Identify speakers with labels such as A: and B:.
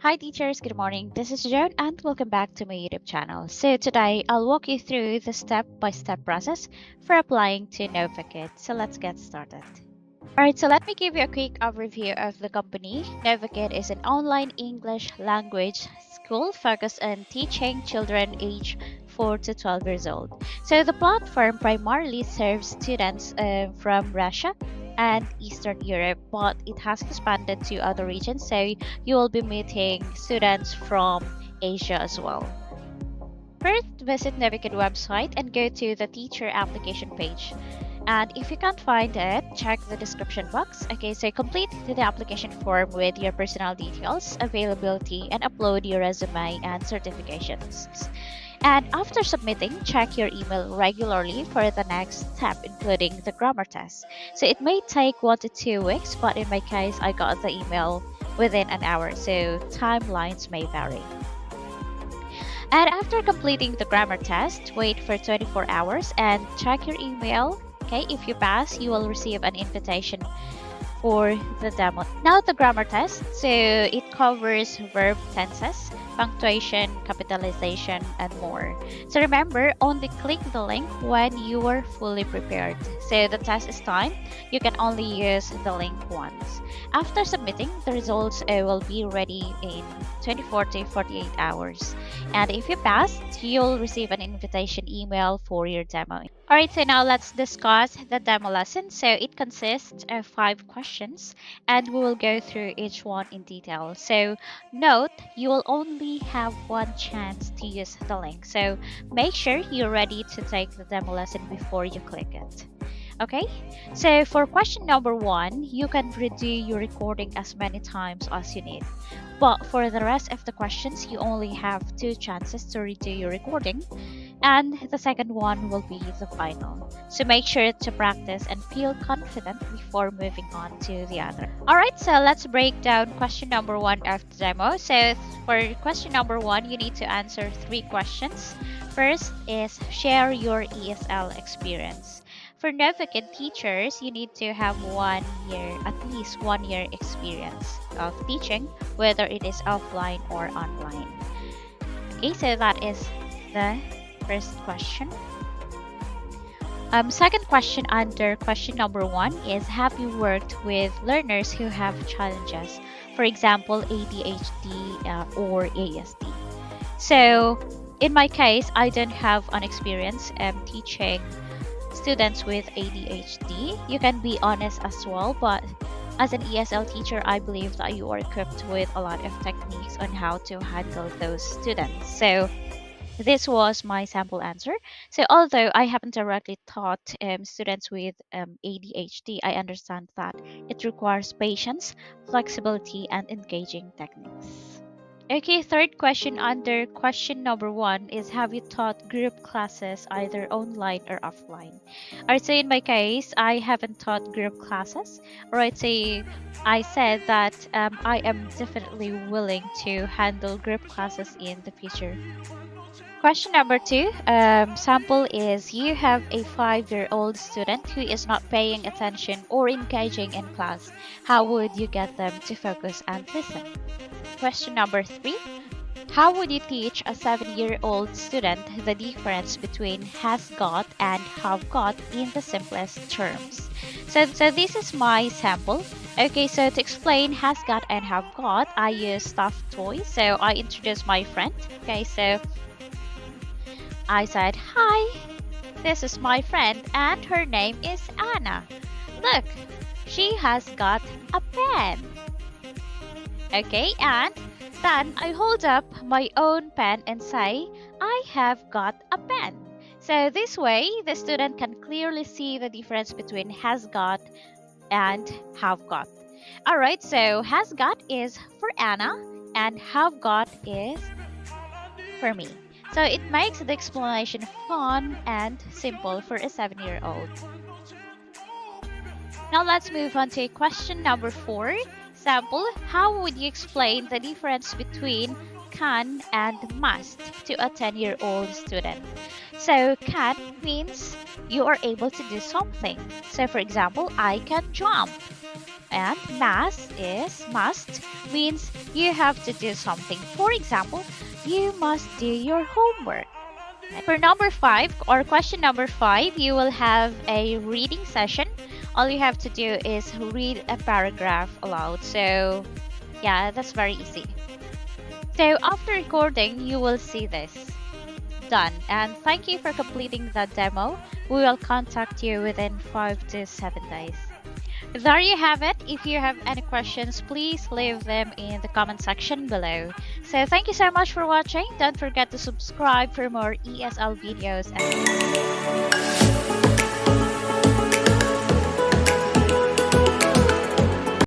A: Hi teachers, good morning. This is Joan and welcome back to my YouTube channel. So today I'll walk you through the step-by-step process for applying to Novakid. So let's get started. Alright, so let me give you a quick overview of the company. Novakid is an online English language school focused on teaching children aged 4 to 12 years old. So the platform primarily serves students from Russia and Eastern Europe, but it has expanded to other regions, so you will be meeting students from Asia as well. First, visit Novakid website and go to the teacher application page. And if you can't find it, check the description box. Okay, so complete the application form with your personal details, availability, and upload your resume and certifications. And after submitting, check your email regularly for the next step, including the grammar test. So it may take 1 to 2 weeks, but in my case, I got the email within an hour, so timelines may vary. And after completing the grammar test, wait for 24 hours and check your email. Okay, if you pass, you will receive an invitation for the demo. Now the grammar test, so it covers verb tenses, punctuation, capitalization, and more. So remember, only click the link when you are fully prepared. So the test is timed. You can only use the link once. After submitting, the results will be ready in 24 to 48 hours. And if you pass, you'll receive an invitation email for your demo. Alright, so now let's discuss the demo lesson. So it consists of 5 questions and we will go through each one in detail. So note, you will only have one chance to use the link. So make sure you're ready to take the demo lesson before you click it. Okay, so for question number 1, you can redo your recording as many times as you need. But for the rest of the questions, you only have 2 chances to redo your recording, and the second one will be the final. So make sure to practice and feel confident before moving on to the other. Alright, so let's break down question number 1 of the demo. So for question number 1, you need to answer 3 questions. First is share your ESL experience. For Novakid teachers, you need to have at least 1 year experience of teaching, whether it is offline or online. Okay, so that is the first question. Second question under question number 1 is, have you worked with learners who have challenges, for example, ADHD or ASD? So in my case, I don't have an experience teaching students with ADHD. You can be honest as well, but as an ESL teacher, I believe that you are equipped with a lot of techniques on how to handle those students. So this was my sample answer. So although I haven't directly taught students with ADHD, I understand that it requires patience, flexibility, and engaging techniques. Okay, third question under question number 1 is, have you taught group classes either online or offline? Alright, so in my case, I haven't taught group classes. Alright, so I said that I am definitely willing to handle group classes in the future. Question number 2, sample is, you have a 5-year-old student who is not paying attention or engaging in class. How would you get them to focus and listen? Question number 3, how would you teach a 7-year-old student the difference between has got and have got in the simplest terms? So this is my sample. Okay, so to explain has got and have got, I use stuffed toys. So I introduce my friend. Okay, so I said, hi, this is my friend and her name is Anna. Look, she has got a pen. Okay, and then I hold up my own pen and say, I have got a pen. So this way, the student can clearly see the difference between has got and have got. Alright, so has got is for Anna and have got is for me. So it makes the explanation fun and simple for a 7-year-old. Now let's move on to question number 4. Sample, how would you explain the difference between can and must to a 10-year-old student? So can means you are able to do something. So for example, I can jump. And must means you have to do something. For example, you must do your homework. For number 5 or question number 5, you will have a reading session. All you have to do is read a paragraph aloud. So yeah, that's very easy. So after recording, you will see this. Done. And thank you for completing the demo. We will contact you within 5 to 7 days. There you have it. If you have any questions, please leave them in the comment section below. So thank you so much for watching. Don't forget to subscribe for more ESL videos.